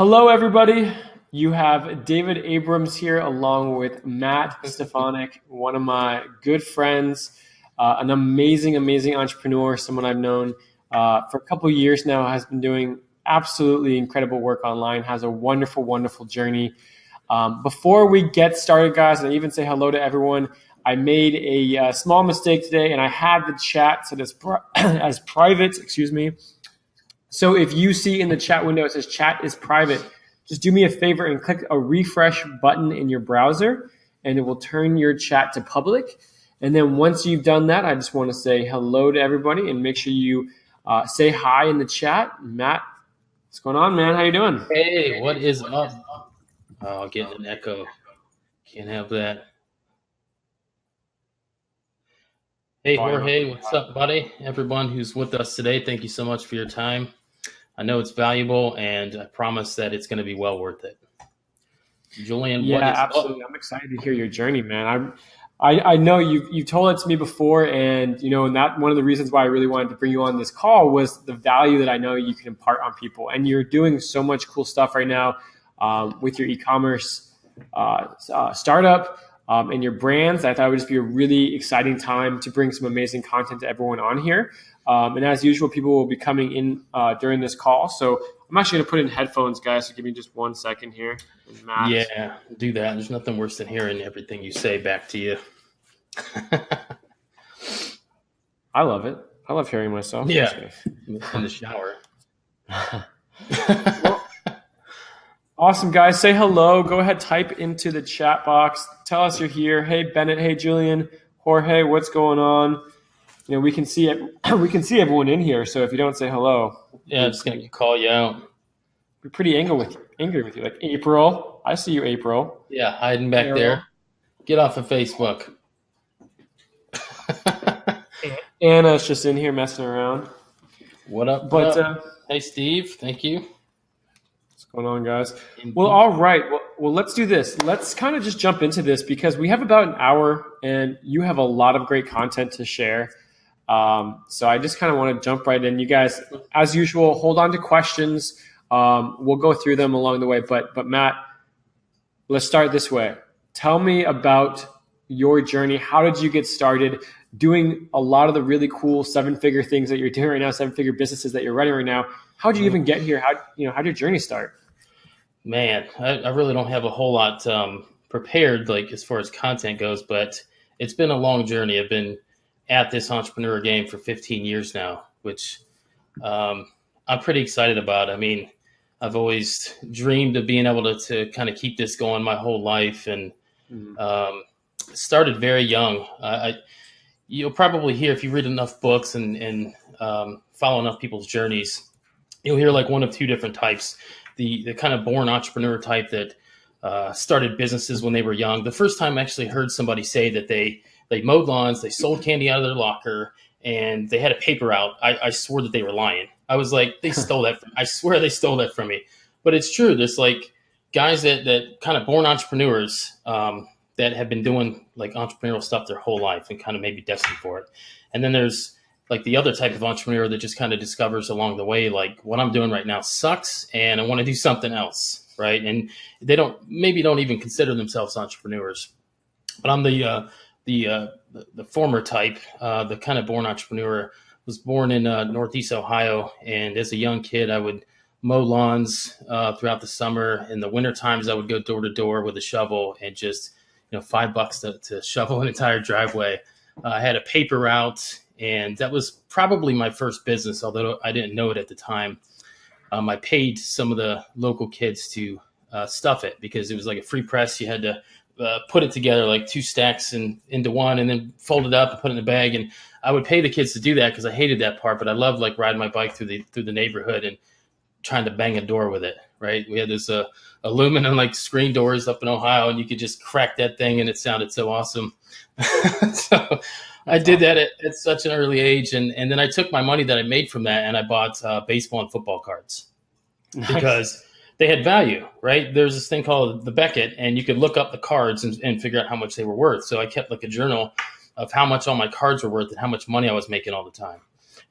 Hello, everybody. You have David Abrams here along with Matt Stefanik, one of my good friends, an amazing entrepreneur, someone I've known for a couple of years now, has been doing absolutely incredible work online, has a wonderful journey. Before we get started, guys, and I even say hello to everyone, I made a small mistake today, and I had the chat set as private, So if you see in the chat window, it says chat is private, just do me a favor and click a refresh button in your browser, and it will turn your chat to public. And then once you've done that, I just want to say hello to everybody and make sure you say hi in the chat. Matt, what's going on, man? How you doing? Hey, what is up? Oh, getting an echo. Can't have that. Hey, Jorge, what's up, buddy? Everyone who's with us today, thank you so much for your time. I know it's valuable, and I promise that it's going to be well worth it. Julian, yeah, what is absolutely. up? I'm excited to hear your journey, man. I know you told it to me before, and and that one of the reasons why I really wanted to bring you on this call was the value that I know you can impart on people. And you're doing so much cool stuff right now with your e-commerce startup and your brands. I thought it would just be a really exciting time to bring some amazing content to everyone on here. And as usual, people will be coming in during this call. So I'm actually going to put in headphones, guys. So give me just 1 second here. Yeah, do that. There's nothing worse than hearing everything you say back to you. I love it. I love hearing myself. Yeah, in the shower. Well, awesome, guys. Say hello. Go ahead, type into the chat box. Tell us you're here. Hey, Bennett. Hey, Julian. Jorge, what's going on? We can see it. We can see everyone in here. So if you don't say hello, yeah, I'm just gonna call you out. We're pretty angry with you. Like April, I see you, April. Yeah, hiding back there. Get off of Facebook. Anna's just in here messing around. What up? Hey, Steve. Thank you. What's going on, guys? Well, all right. Well, let's do this. Let's kind of just jump into this because we have about an hour, and you have a lot of great content to share. So I just kind of want to jump right in. You guys, as usual, hold on to questions. We'll go through them along the way. But Matt, let's start this way. Tell me about your journey. How did you get started doing a lot of the really cool 7-figure things that you're doing right now, 7-figure businesses that you're running right now? How did you even get here? How did your journey start? Man, I really don't have a whole lot prepared, like as far as content goes, but it's been a long journey. I've been at this entrepreneur game for 15 years now, which I'm pretty excited about. I mean, I've always dreamed of being able to kind of keep this going my whole life, and started very young. You'll probably hear, if you read enough books and follow enough people's journeys, you'll hear like one of two different types. The kind of born entrepreneur type that started businesses when they were young. The first time I actually heard somebody say that they mowed lawns, they sold candy out of their locker, and they had a paper route, I swore that they were lying. I was like, they stole that. I swear they stole that from me. But it's true. There's like guys that kind of born entrepreneurs that have been doing like entrepreneurial stuff their whole life and kind of maybe destined for it. And then there's like the other type of entrepreneur that just kind of discovers along the way, like, what I'm doing right now sucks and I want to do something else, right? And they don't even consider themselves entrepreneurs. But I'm the former type, the kind of born entrepreneur. Was born in Northeast Ohio, and as a young kid, I would mow lawns throughout the summer. In the winter times, I would go door to door with a shovel and just, $5 to shovel an entire driveway. I had a paper route, and that was probably my first business, although I didn't know it at the time. I paid some of the local kids to stuff it because it was like a free press. You had to put it together like 2 stacks into one and then fold it up and put it in a bag. And I would pay the kids to do that because I hated that part, but I loved like riding my bike through the neighborhood and trying to bang a door with it, right? We had this aluminum like screen doors up in Ohio, and you could just crack that thing and it sounded so awesome. So I did that at such an early age. And then I took my money that I made from that and I bought baseball and football cards. Nice. Because they had value, right? There's this thing called the Beckett, and you could look up the cards and figure out how much they were worth. So I kept like a journal of how much all my cards were worth and how much money I was making all the time.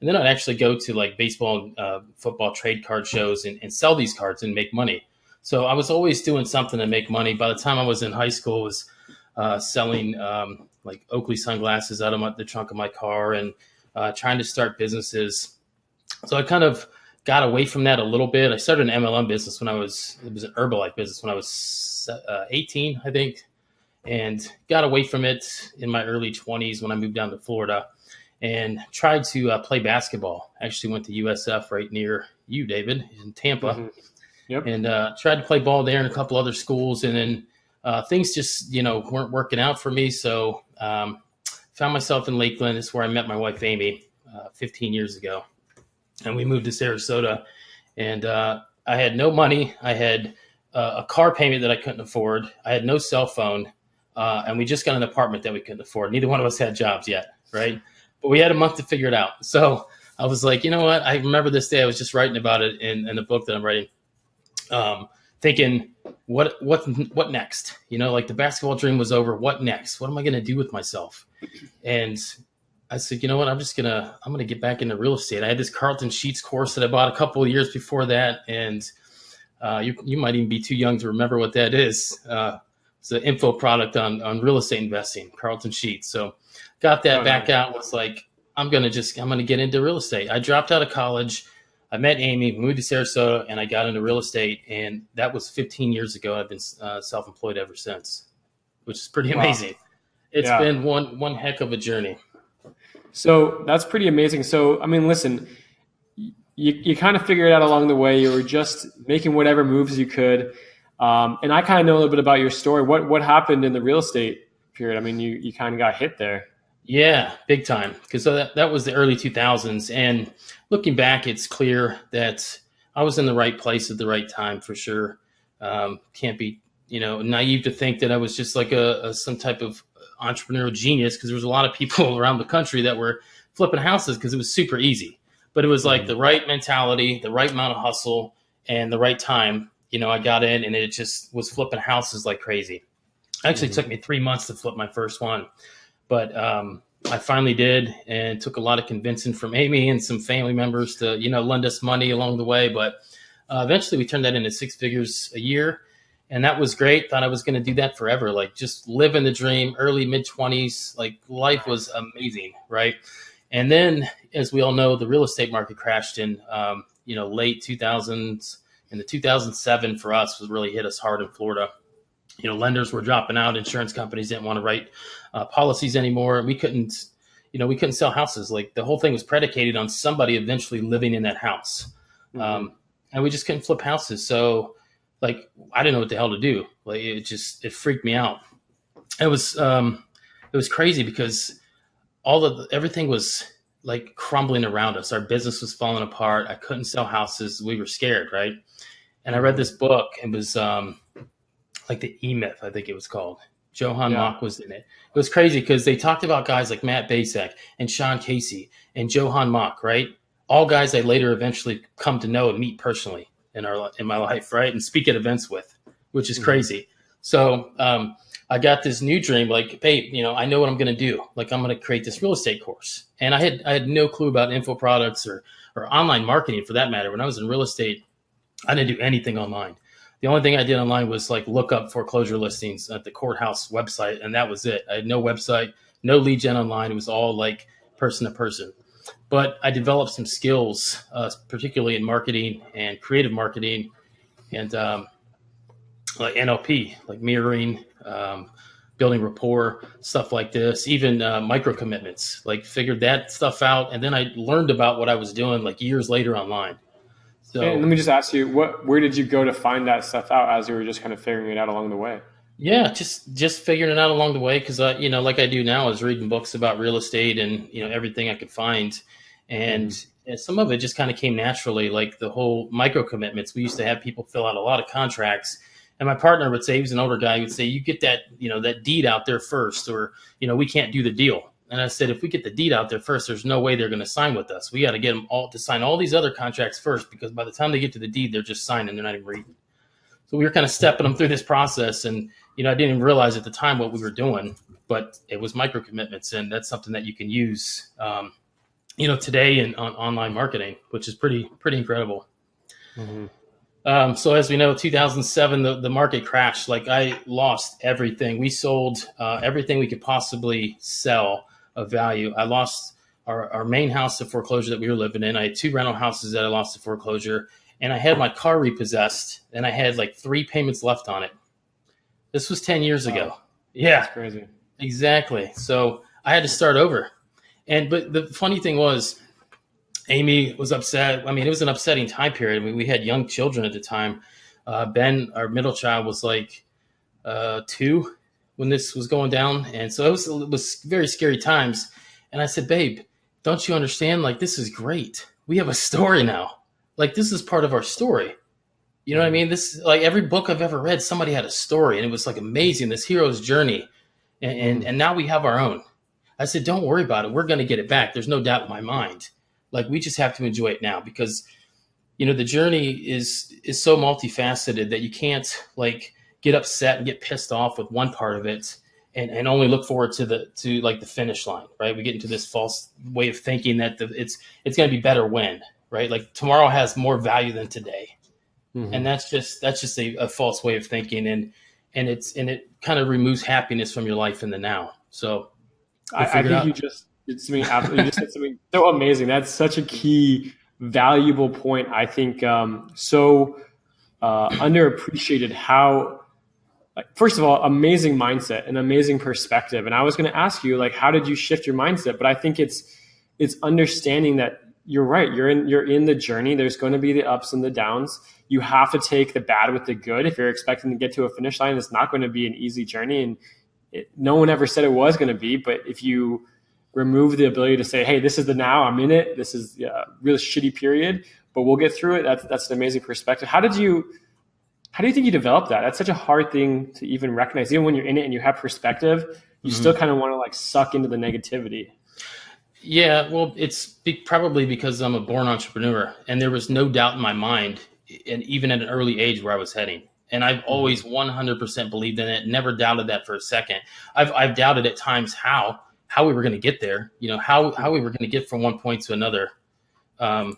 And then I'd actually go to like baseball and football trade card shows and sell these cards and make money. So I was always doing something to make money. By the time I was in high school, I was selling like Oakley sunglasses out of the trunk of my car and trying to start businesses. So I kind of got away from that a little bit. I started an MLM business it was an Herbalife business when I was 18, I think, and got away from it in my early 20s when I moved down to Florida and tried to play basketball. Actually went to USF right near you, David, in Tampa. Mm-hmm. Yep. And tried to play ball there in a couple other schools. And then things just, weren't working out for me. So found myself in Lakeland. It's where I met my wife, Amy, 15 years ago. And we moved to Sarasota. And I had no money. I had a car payment that I couldn't afford. I had no cell phone. And we just got an apartment that we couldn't afford. Neither one of us had jobs yet, right? But we had a month to figure it out. So I was like, you know what? I remember this day. I was just writing about it in the book that I'm writing. Thinking, what next? Like the basketball dream was over. What next? What am I going to do with myself? And I said, you know what? I'm going to get back into real estate. I had this Carlton Sheets course that I bought a couple of years before that. And you might even be too young to remember what that is. It's an info product on real estate investing, Carlton Sheets. So got that back out. Was like, I'm going to get into real estate. I dropped out of college. I met Amy, moved to Sarasota, and I got into real estate. And that was 15 years ago. I've been self-employed ever since, which is pretty amazing. It's been one heck of a journey. So that's pretty amazing. So, I mean, listen, you kind of figured it out along the way. You were just making whatever moves you could. And I kind of know a little bit about your story. What happened in the real estate period? I mean, you kind of got hit there. Yeah, big time. Because that was the early 2000s. And looking back, it's clear that I was in the right place at the right time for sure. Can't be, naive to think that I was just like some type of entrepreneurial genius, because there was a lot of people around the country that were flipping houses because it was super easy. But it was like the right mentality, the right amount of hustle, and the right time. I got in and it just was flipping houses like crazy. Actually, it took me 3 months to flip my first one. But I finally did, and took a lot of convincing from Amy and some family members to, lend us money along the way. But eventually we turned that into 6 figures a year. And that was great. Thought I was going to do that forever. Like just living the dream, early mid-20s. Like life was amazing, right? And then, as we all know, the real estate market crashed in, late 2000s. And the 2007 for us was really hit us hard in Florida. Lenders were dropping out. Insurance companies didn't want to write policies anymore. We couldn't sell houses. Like the whole thing was predicated on somebody eventually living in that house. And we just couldn't flip houses. So like, I didn't know what the hell to do. Like it freaked me out. It was crazy because everything was like crumbling around us. Our business was falling apart. I couldn't sell houses. We were scared. Right. And I read this book. It was, like the E-Myth, I think it was called. Johann Mock was in it. It was crazy because they talked about guys like Matt Stefanik and Sean Casey and Johann Mock, right? All guys I later eventually come to know and meet personally in my life, right? And speak at events with, which is crazy. So I got this new dream, like, hey, I know what I'm going to do. Like, I'm going to create this real estate course. And I had no clue about info products or online marketing for that matter. When I was in real estate, I didn't do anything online. The only thing I did online was like look up foreclosure listings at the courthouse website, and that was it. I had no website, no lead gen online. It was all like person to person. But I developed some skills, particularly in marketing and creative marketing, and like NLP, like mirroring, building rapport, stuff like this. Even micro commitments. Like figured that stuff out, and then I learned about what I was doing like years later online. So, and let me just ask you, where did you go to find that stuff out as you were just kind of figuring it out along the way? Yeah, just figuring it out along the way because, like I do now, I was reading books about real estate and, everything I could find. And some of it just kind of came naturally, like the whole micro commitments. We used to have people fill out a lot of contracts. And my partner would say, he was an older guy, he would say, you get that, that deed out there first, or, we can't do the deal. And I said, if we get the deed out there first, there's no way they're going to sign with us. We got to get them all to sign all these other contracts first, because by the time they get to the deed, they're just signing. They're not even reading. So we were kind of stepping them through this process. And, I didn't even realize at the time what we were doing, but it was micro commitments. And that's something that you can use, today in on online marketing, which is pretty incredible. So as we know, 2007, the market crashed. Like I lost everything. We sold everything we could possibly sell of value. I lost our main house to foreclosure that we were living in. I had 2 rental houses that I lost to foreclosure, and I had my car repossessed, and I had like 3 payments left on it. This was 10 years ago. Wow, Yeah, that's crazy. exactly. So I had to start over. But the funny thing was, Amy was upset. I mean, it was an upsetting time period. We had young children at the time. Ben, our middle child, was like 2 when this was going down. And so it was very scary times. And I said, babe, don't you understand? Like, this is great. We have a story now. Like, this is part of our story. You know what I mean? This, like, every book I've ever read, somebody had a story, and it was like amazing, this hero's journey. And now we have our own. I said, don't worry about it. We're going to get it back. There's no doubt in my mind. Like, we just have to enjoy it now because, the journey is so multifaceted that you can't like get upset and get pissed off with one part of it and only look forward to the finish line, right? We get into this false way of thinking that it's going to be better when, right? Like tomorrow has more value than today. And that's just a false way of thinking. And it kind of removes happiness from your life in the now. So I think you just did something absolutely. You just said something so amazing. That's such a key, valuable point. I think so underappreciated. How, like, first of all, amazing mindset and amazing perspective. And I was going to ask you, like, how did you shift your mindset? But I think it's understanding that you're right. You're in the journey. There's going to be the ups and the downs. You have to take the bad with the good. If you're expecting to get to a finish line, it's not going to be an easy journey. And no one ever said it was going to be, but if you remove the ability to say, hey, this is the now, I'm in it, this is a really shitty period, but we'll get through it. That's an amazing perspective. How do you think you develop that? That's such a hard thing to even recognize. Even when you're in it and you have perspective, you still kind of want to like suck into the negativity. Yeah, well, it's probably because I'm a born entrepreneur, and there was no doubt in my mind, and even at an early age, where I was heading. And I've always 100% believed in it. Never doubted that for a second. I've doubted at times how we were going to get there. How we were going to get from one point to another. But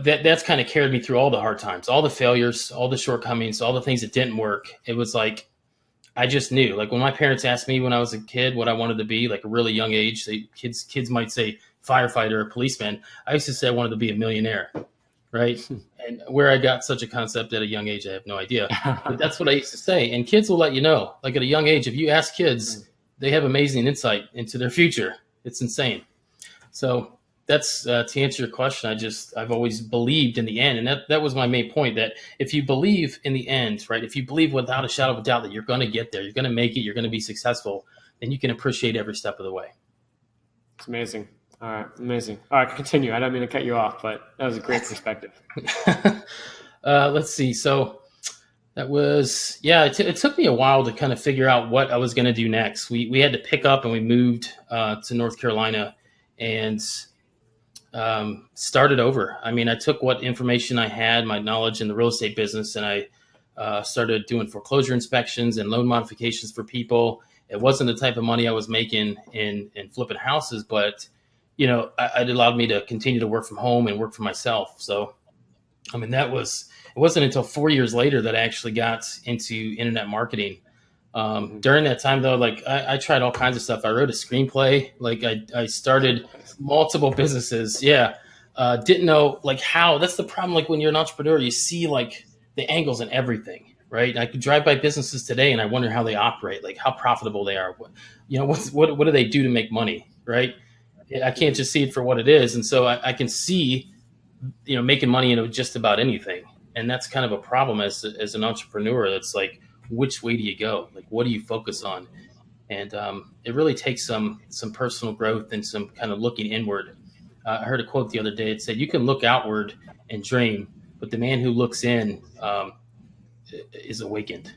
that's kind of carried me through all the hard times, all the failures, all the shortcomings, all the things that didn't work. It was like I just knew. Like when my parents asked me when I was a kid what I wanted to be, like a really young age, kids might say firefighter or policeman. I used to say I wanted to be a millionaire, right? And where I got such a concept at a young age, I have no idea. But that's what I used to say. And kids will let you know. Like at a young age, if you ask kids, they have amazing insight into their future. It's insane. So that's to answer your question. I've always believed in the end. And that was my main point, that if you believe in the end, right? If you believe without a shadow of a doubt that you're going to get there, you're going to make it, you're going to be successful, then you can appreciate every step of the way. It's amazing. All right. Amazing. All right. Continue. I don't mean to cut you off, but that was a great perspective. Let's see. So that was, it took me a while to kind of figure out what I was going to do next. We had to pick up and we moved to North Carolina and started over. I mean, I took what information I had, my knowledge in the real estate business, and I started doing foreclosure inspections and loan modifications for people. It wasn't the type of money I was making in flipping houses, but it allowed me to continue to work from home and work for myself. So, I mean, it wasn't until 4 years later that I actually got into internet marketing. During that time, though, like I tried all kinds of stuff. I wrote a screenplay. Like I started multiple businesses. Yeah. Didn't know like how. That's the problem. Like when you're an entrepreneur, you see like the angles and everything, right? I could drive by businesses today and I wonder how they operate, like how profitable they are. What do they do to make money, right? I can't just see it for what it is. And so I can see, making money in just about anything. And that's kind of a problem as an entrepreneur. That's like, which way do you go? Like, what do you focus on? And it really takes some personal growth and some kind of looking inward. I heard a quote the other day. It said, you can look outward and dream, but the man who looks in is awakened.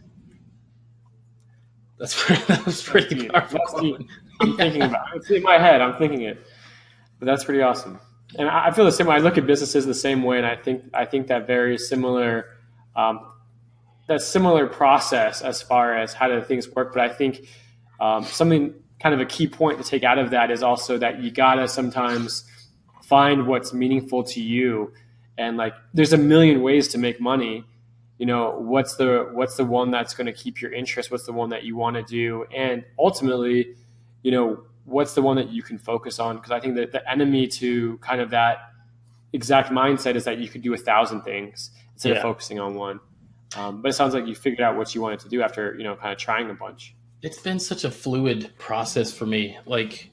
That was pretty powerful. I'm thinking about it. It's in my head. I'm thinking it. But that's pretty awesome. And I feel the same way. I look at businesses the same way, and I think that very similar, that similar process as far as how do things work. But I think something kind of a key point to take out of that is also that you gotta sometimes find what's meaningful to you and like there's a million ways to make money. What's the one that's going to keep your interest? What's the one that you want to do? And ultimately, what's the one that you can focus on? Because I think that the enemy to kind of that exact mindset is that you could do 1,000 things instead of focusing on one. But it sounds like you figured out what you wanted to do after, kind of trying a bunch. It's been such a fluid process for me. Like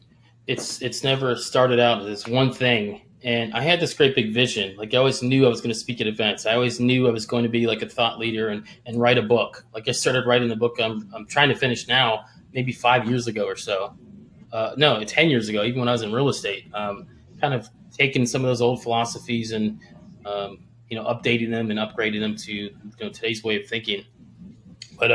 it's never started out as one thing. And I had this great big vision. Like I always knew I was going to speak at events. I always knew I was going to be like a thought leader and write a book. Like I started writing the book I'm trying to finish now, maybe 5 years ago or so. No, 10 years ago, even when I was in real estate, kind of taking some of those old philosophies and, updating them and upgrading them to, today's way of thinking. But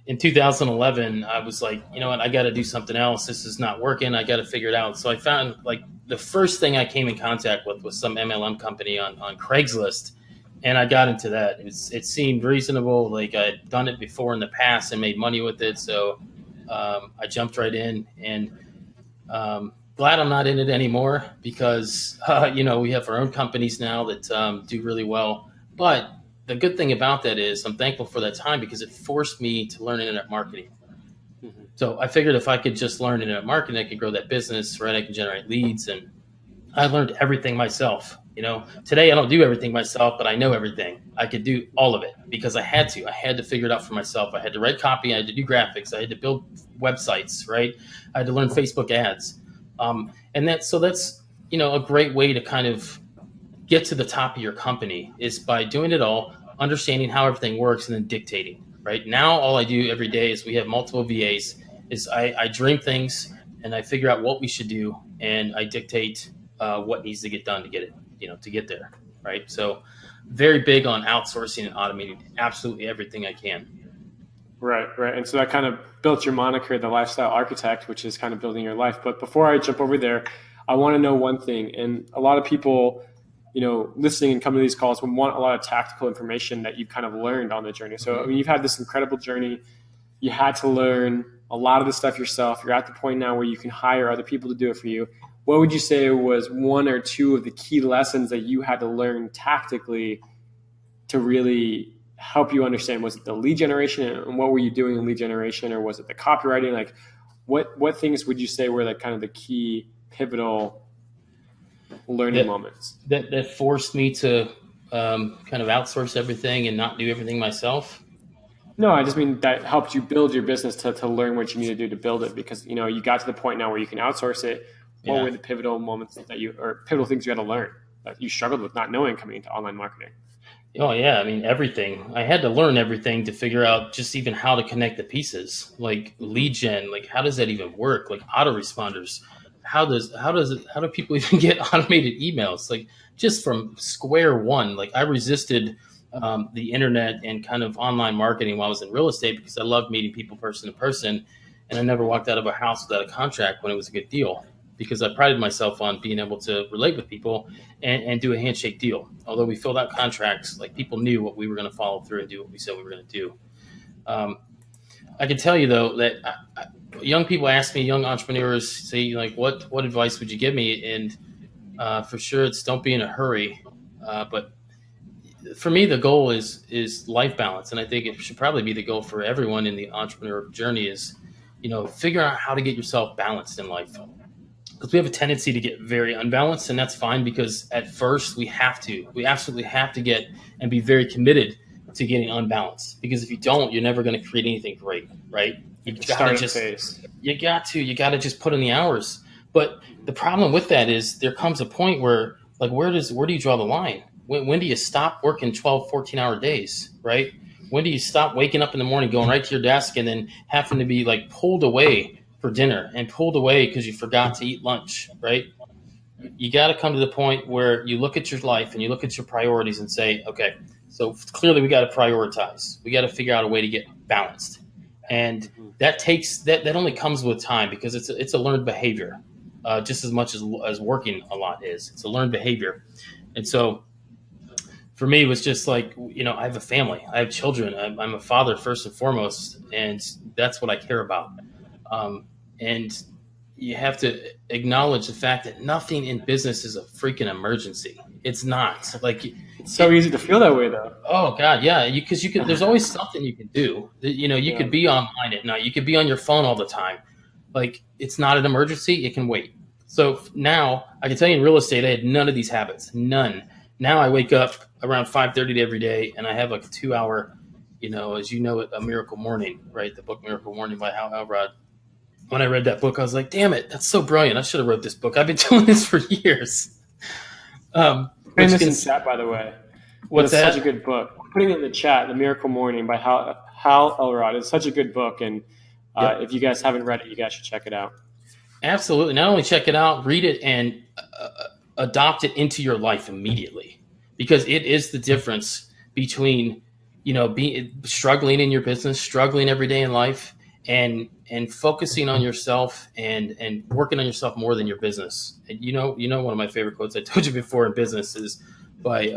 in 2011, I was like, you know what, I got to do something else. This is not working. I got to figure it out. So I found like the first thing I came in contact with was some MLM company on Craigslist. And I got into that. It seemed reasonable. Like I'd done it before in the past and made money with it. So I jumped right in, and glad I'm not in it anymore because, we have our own companies now that do really well. But the good thing about that is I'm thankful for that time because it forced me to learn internet marketing. Mm-hmm. So I figured if I could just learn internet marketing, I could grow that business, right? I could generate leads, and I learned everything myself. Today I don't do everything myself, but I know everything. I could do all of it because I had to figure it out for myself. I had to write copy. I had to do graphics. I had to build websites, right? I had to learn Facebook ads. And that's a great way to kind of get to the top of your company is by doing it all, understanding how everything works, and then dictating. Right now, all I do every day is we have multiple VAs. Is I dream things and I figure out what we should do, and I dictate what needs to get done to get it, to get there. Right. So, very big on outsourcing and automating absolutely everything I can. Right. And so that kind of built your moniker, the lifestyle architect, which is kind of building your life. But before I jump over there, I want to know one thing. And a lot of people, listening and coming to these calls would want a lot of tactical information that you've kind of learned on the journey. So, you've had this incredible journey. You had to learn a lot of the stuff yourself. You're at the point now where you can hire other people to do it for you. What would you say was one or two of the key lessons that you had to learn tactically to really help you understand? Was it the lead generation, and what were you doing in lead generation, or was it the copywriting? Like what things would you say were like kind of the key pivotal learning moments that forced me to kind of outsource everything and not do everything myself? No, I just mean that helped you build your business to learn what you need to do to build it, because you got to the point now where you can outsource it. What were the pivotal moments or pivotal things you had to learn that you struggled with not knowing coming into online marketing? Oh yeah, I mean everything. I had to learn everything to figure out just even how to connect the pieces, like lead gen, like how does that even work? Like autoresponders, how do people even get automated emails? Like just from square one, like I resisted the internet and kind of online marketing while I was in real estate because I loved meeting people person to person, and I never walked out of a house without a contract when it was a good deal, because I prided myself on being able to relate with people and do a handshake deal. Although we filled out contracts, like people knew what we were going to follow through and do what we said we were going to do. I can tell you though that young people ask me, young entrepreneurs say like, what advice would you give me? And for sure, it's don't be in a hurry. But for me, the goal is life balance, and I think it should probably be the goal for everyone in the entrepreneur journey is, figure out how to get yourself balanced in life. Because we have a tendency to get very unbalanced, and that's fine because at first we absolutely have to get and be very committed to getting unbalanced. Because if you don't, you're never going to create anything great, right? You got to just put in the hours. But the problem with that is there comes a point where, like, where do you draw the line? When do you stop working 12, 14-hour days, right? When do you stop waking up in the morning, going right to your desk, and then having to be like pulled away for dinner and pulled away because you forgot to eat lunch, right? You got to come to the point where you look at your life and you look at your priorities and say, okay, so clearly we got to prioritize. We got to figure out a way to get balanced. And that only comes with time, because it's a learned behavior, just as much as working a lot is. It's a learned behavior. And so for me, it was just like, I have a family, I have children, I'm a father first and foremost, and that's what I care about. And you have to acknowledge the fact that nothing in business is a freaking emergency. It's not. Like, It's so easy to feel that way, though. oh God, yeah. Because you could. There's always something you can do. You know, you Yeah. could be online at night. You could be on your phone all the time. Like, it's not an emergency. It can wait. So now I can tell you in real estate, I had none of these habits. None. Now I wake up around 5:30 every day, and I have like a 2 hour, you know, as you know, A Miracle Morning, right? The book Miracle Morning by Hal Elrod. When I read that book, I was like, damn it, that's so brilliant. I should have wrote this book. I've been doing this for years. Putting this in chat, by the way. What's It's that? such a good book. Putting it in the chat, The Miracle Morning by Hal Elrod. It's such a good book, and Yep. if you guys haven't read it, you guys should check it out. Absolutely. Not only check it out, read it, and adopt it into your life immediately, because it is the difference between, you know, being struggling in your business, struggling every day in life, and focusing on yourself and working on yourself more than your business. And you know, one of my favorite quotes I told you before in business is by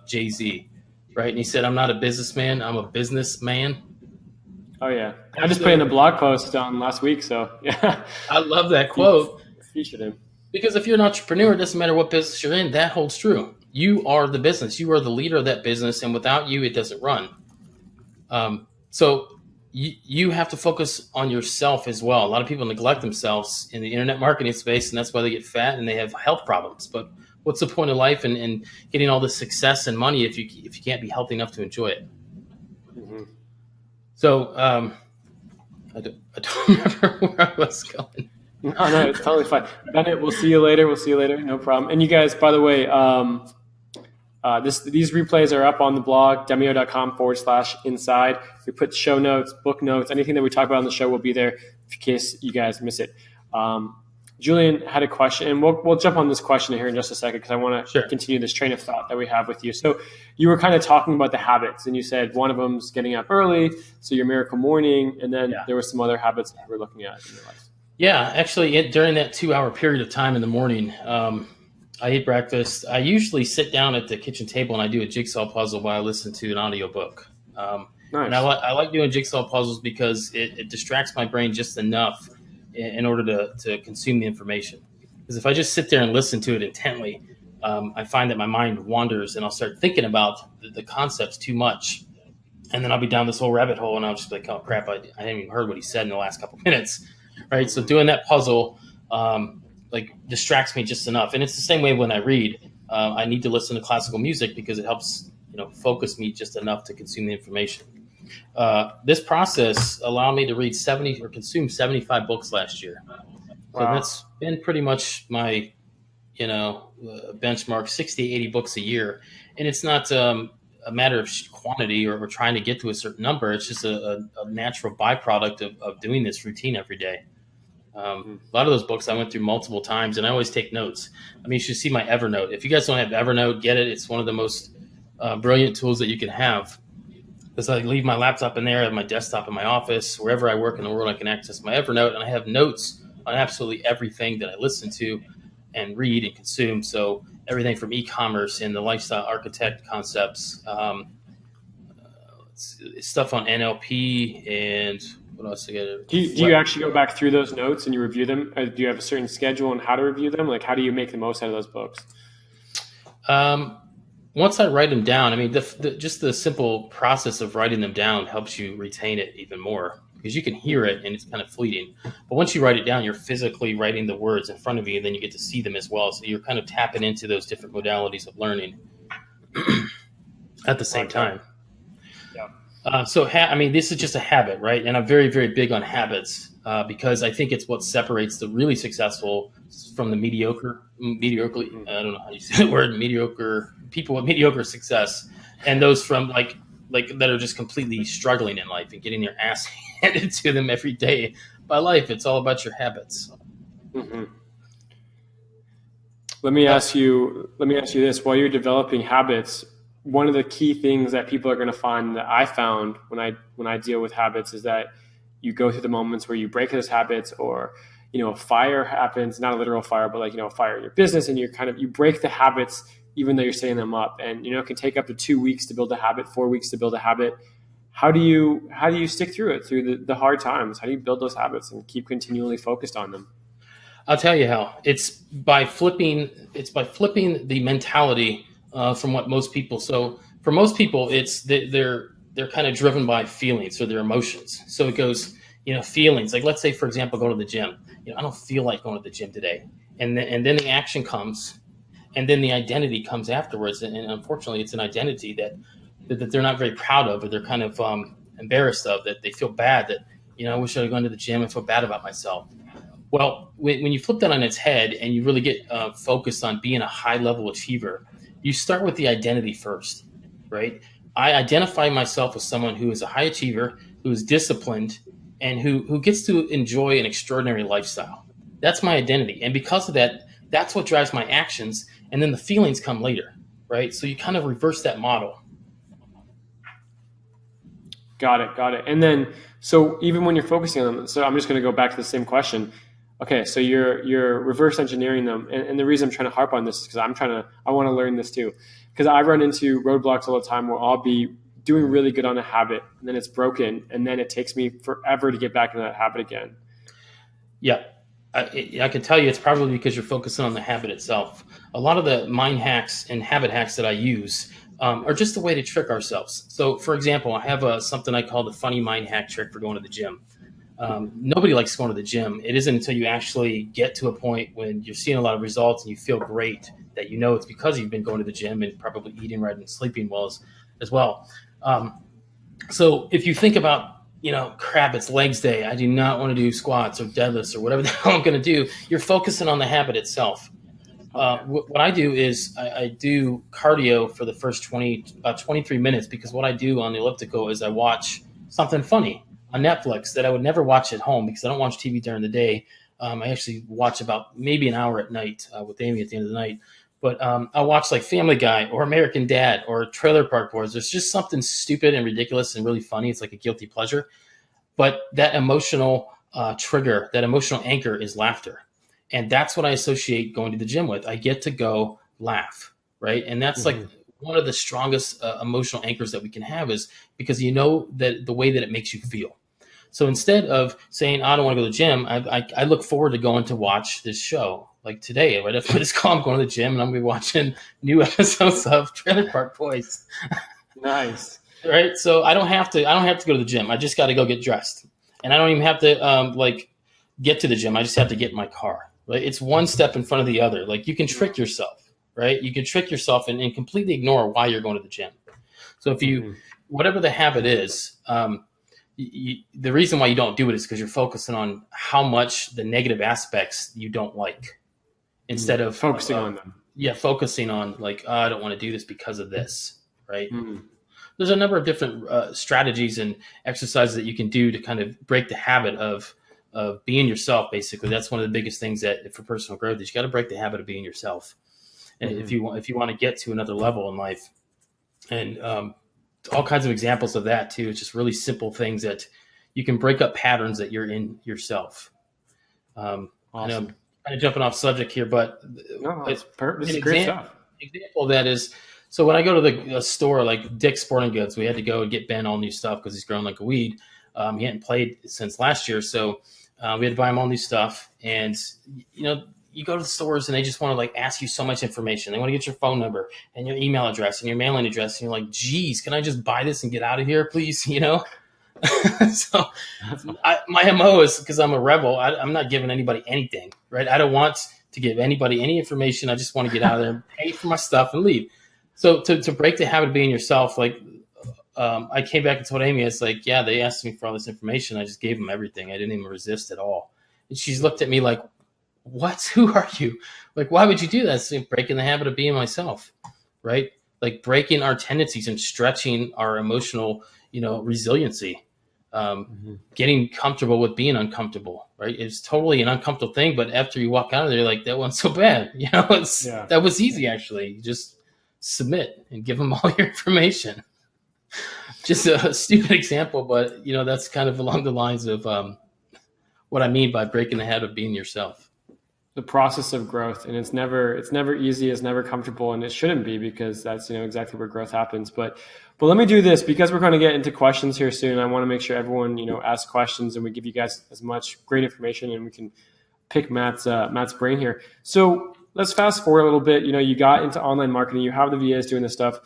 Jay-Z, right? And he said, "I'm not a businessman, I'm a businessman." Oh, yeah. I just put in a blog post on last week, so yeah. I love that quote. Featured him. Because if you're an entrepreneur, it doesn't matter what business you're in, that holds true. You are the business. You are the leader of that business, and without you, it doesn't run. So you have to focus on yourself as well. A lot of people neglect themselves in the internet marketing space, and that's why they get fat and they have health problems. But what's the point of life and getting all this success and money if you can't be healthy enough to enjoy it? Mm-hmm. So I don't remember where I was going. No, it's totally fine. Bennett, we'll see you later. No problem. And you guys, by the way, these replays are up on the blog, demio.com/inside. We put show notes, book notes, anything that we talk about on the show will be there in case you guys miss it. Julian had a question, and we'll jump on this question here in just a second because I want to continue this train of thought that we have with you. So you were kind of talking about the habits, and you said one of them's getting up early, so your Miracle Morning, and then there were some other habits that we're looking at in your life. Yeah, actually, during that 2 hour period of time in the morning, I eat breakfast. I usually sit down at the kitchen table and I do a jigsaw puzzle while I listen to an audiobook. Nice. And I like doing jigsaw puzzles because it distracts my brain just enough in order to consume the information. Because if I just sit there and listen to it intently, I find that my mind wanders and I'll start thinking about the concepts too much. And then I'll be down this whole rabbit hole and I'll just be like, oh, crap, I haven't even heard what he said in the last couple of minutes. Right. So doing that puzzle like distracts me just enough. And it's the same way when I read. I need to listen to classical music because it helps, focus me just enough to consume the information. This process allowed me to read 70 or consume 75 books last year. So that's been pretty much my, benchmark, 60, 80 books a year. And it's not a matter of quantity or trying to get to a certain number. It's just a natural byproduct of doing this routine every day. A lot of those books I went through multiple times, and I always take notes. I mean, you should see my Evernote. If you guys don't have Evernote, get it. It's one of the most brilliant tools that you can have. Because I leave my laptop in there, I have my desktop in my office, wherever I work in the world, I can access my Evernote, and I have notes on absolutely everything that I listen to and read and consume. So everything from e-commerce and the lifestyle architect concepts, stuff on NLP and what else? Do you actually go back through those notes and you review them? Do you have a certain schedule on how to review them? Like, how do you make the most out of those books? Once I write them down, I mean, just the simple process of writing them down helps you retain it even more because you can hear it and it's kind of fleeting. But once you write it down, you're physically writing the words in front of you, and then you get to see them as well. So you're kind of tapping into those different modalities of learning at the same time. Yeah. This is just a habit, right? And I'm very, very big on habits because I think it's what separates the really successful from the mediocre. I don't know how you say the word, mediocre people with mediocre success, and those from like that are just completely struggling in life and getting their ass handed to them every day by life. It's all about your habits. Mm-hmm. Let me ask you this: while you're developing habits, one of the key things that people are going to find that I found when I deal with habits is that you go through the moments where you break those habits, or a fire happens, not a literal fire, but like a fire in your business, and you break the habits even though you're setting them up, and it can take up to 2 weeks to build a habit, 4 weeks to build a habit. How do you stick through it, through the hard times? How do you build those habits and keep continually focused on them? I'll tell you how. It's by flipping. It's by flipping the mentality from what most people. So for most people, it's they're kind of driven by feelings or their emotions. So it goes, feelings. Like let's say, for example, go to the gym. I don't feel like going to the gym today, and then the action comes, and then the identity comes afterwards. And unfortunately, it's an identity that they're not very proud of, or they're kind of embarrassed of. That they feel bad that I wish I had gone to the gym. I feel bad about myself. Well, when you flip that on its head and you really get focused on being a high level achiever, you start with the identity first, right? I identify myself as someone who is a high achiever, who is disciplined, and who gets to enjoy an extraordinary lifestyle. That's my identity. And because of that, that's what drives my actions. And then the feelings come later, right? So you kind of reverse that model. Got it. And then, so even when you're focusing on them, so I'm just going to go back to the same question. Okay, so you're reverse engineering them, and the reason I'm trying to harp on this is because I want to learn this too, because I run into roadblocks all the time where I'll be doing really good on a habit, and then it's broken, and then it takes me forever to get back into that habit again. Yeah, I can tell you it's probably because you're focusing on the habit itself. A lot of the mind hacks and habit hacks that I use are just a way to trick ourselves. So, for example, I have something I call the funny mind hack trick for going to the gym. Nobody likes going to the gym. It isn't until you actually get to a point when you're seeing a lot of results and you feel great that it's because you've been going to the gym and probably eating right and sleeping well as well. So if you think about, crap, it's legs day. I do not want to do squats or deadlifts or whatever the hell I'm going to do. You're focusing on the habit itself. What I do is I do cardio for the first 23 minutes, because what I do on the elliptical is I watch something funny on Netflix that I would never watch at home because I don't watch TV during the day. I actually watch about maybe an hour at night with Amy at the end of the night. But I'll watch like Family Guy or American Dad or Trailer Park Boys. There's just something stupid and ridiculous and really funny. It's like a guilty pleasure. But that emotional trigger, that emotional anchor is laughter. And that's what I associate going to the gym with. I get to go laugh, right? And that's like one of the strongest emotional anchors that we can have, is because that the way that it makes you feel. So instead of saying, I don't want to go to the gym, I look forward to going to watch this show. Like today, right after this call, I'm going to the gym and I'm going to be watching new episodes of Trailer Park Boys. Nice. Right. So I don't have to go to the gym. I just got to go get dressed. And I don't even have to get to the gym. I just have to get in my car. Right. It's one step in front of the other. Like you can trick yourself, right? You can trick yourself and completely ignore why you're going to the gym. So if you, whatever the habit is, the reason why you don't do it is because you're focusing on how much the negative aspects you don't like, instead of focusing on them. Yeah, focusing on like, I don't want to do this because of this, right? There's a number of different strategies and exercises that you can do to kind of break the habit of being yourself. Basically, that's one of the biggest things that for personal growth is you got to break the habit of being yourself. And if you want to get to another level in life, and all kinds of examples of that too. It's just really simple things that you can break up patterns that you're in yourself. Awesome. I know I'm kind of jumping off subject here, but this is great stuff. Example of that is, so when I go to the store like Dick's Sporting Goods, we had to go and get Ben all new stuff because he's growing like a weed. He hadn't played since last year, so we had to buy him all new stuff. And you go to the stores and they just want to like ask you so much information. They want to get your phone number and your email address and your mailing address. And you're like, geez, can I just buy this and get out of here, please? So my MO is, because I'm a rebel, I'm not giving anybody anything, right? I don't want to give anybody any information. I just want to get out of there, pay for my stuff and leave. So to break the habit of being yourself, like I came back and told Amy, it's like, yeah, they asked me for all this information. I just gave them everything. I didn't even resist at all. And she's looked at me like, what? Who are you? Like, why would you do that? It's like breaking the habit of being myself, right? Like breaking our tendencies and stretching our emotional, resiliency, getting comfortable with being uncomfortable, right? It's totally an uncomfortable thing, but after you walk out of there, you're like, that wasn't so bad. That was easy, actually. You just submit and give them all your information. Just a stupid example, but, that's kind of along the lines of what I mean by breaking the habit of being yourself. The process of growth, and it's never easy, it's never comfortable, and it shouldn't be, because that's exactly where growth happens. But let me do this, because we're going to get into questions here soon. I want to make sure everyone asks questions and we give you guys as much great information, and we can pick Matt's brain here. So let's fast forward a little bit. You got into online marketing. You have the VAs doing this stuff.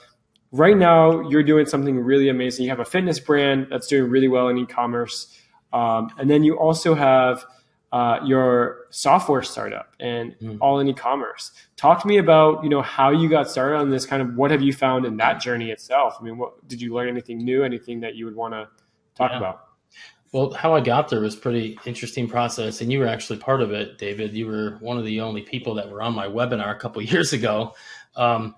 Right now, you're doing something really amazing. You have a fitness brand that's doing really well in e-commerce. And then you also have your software startup and all in e-commerce. Talk to me about, how you got started on this, kind of what have you found in that journey itself? I mean, what did you learn? Anything new, anything that you would want to talk about? Well, how I got there was pretty interesting process, and you were actually part of it, David. You were one of the only people that were on my webinar a couple of years ago. Some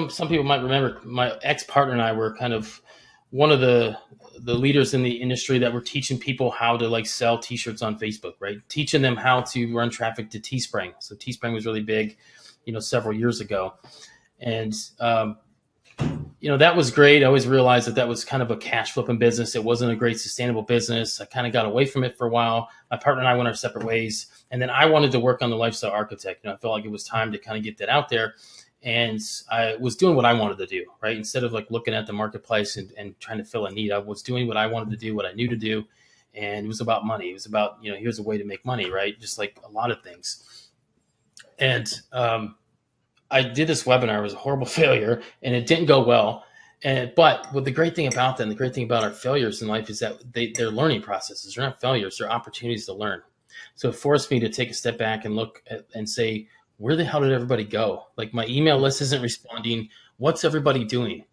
people might remember my ex-partner and I were kind of one of the leaders in the industry that were teaching people how to sell t-shirts on Facebook, right? Teaching them how to run traffic to Teespring. So Teespring was really big, several years ago. And, that was great. I always realized that was kind of a cash flipping business. It wasn't a great sustainable business. I kind of got away from it for a while. My partner and I went our separate ways. And then I wanted to work on the lifestyle architect. I felt like it was time to kind of get that out there. And I was doing what I wanted to do, right? Instead of looking at the marketplace and trying to fill a need, I was doing what I wanted to do, what I knew to do. And it was about money. It was about, here's a way to make money, right? Just like a lot of things. And I did this webinar. It was a horrible failure and it didn't go well. But what the great thing about them, the great thing about our failures in life is that they're learning processes. They're not failures. They're opportunities to learn. So it forced me to take a step back and look at, and say, where the hell did everybody go? My email list isn't responding. What's everybody doing?